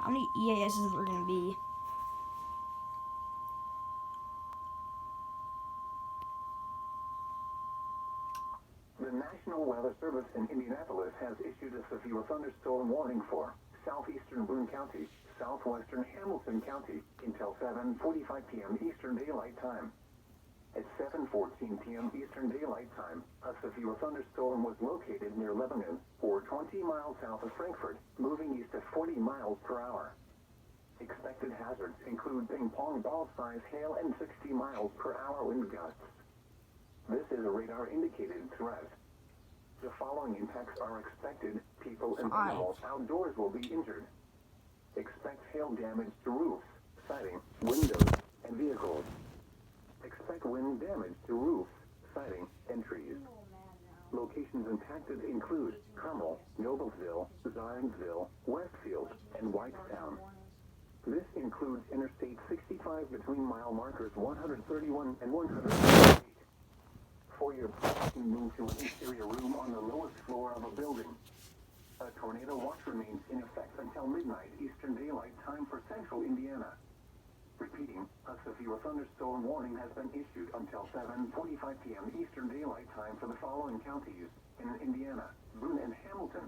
How many EASs are there going to be? The National Weather Service in Indianapolis has issued a severe thunderstorm warning for southeastern Boone County, southwestern Hamilton County until 7:45 p.m. Eastern Daylight Time. At 7:14 p.m. Eastern Daylight Time, a severe thunderstorm was located near Lebanon, or 20 miles south of Frankfort, moving east at 40 miles per hour. Expected hazards include ping-pong ball-sized hail and 60 miles per hour wind gusts. This is a radar-indicated threat. The following impacts are expected. People and animals outdoors will be injured. Expect hail damage to roofs, siding, windows, and vehicles. Expect wind damage to roofs, siding, and trees. Locations impacted include Carmel, Noblesville, Zionsville, Westfield, and Whitestown. This includes Interstate 65 between mile markers 131 and 138. For your property, move to an interior room on the lowest floor of a building. A tornado watch remains in effect until midnight Eastern Daylight Time for central Indiana. Repeating, a severe thunderstorm warning has been issued until 7:45 p.m. Eastern Daylight Time for the following counties in Indiana: Boone and Hamilton,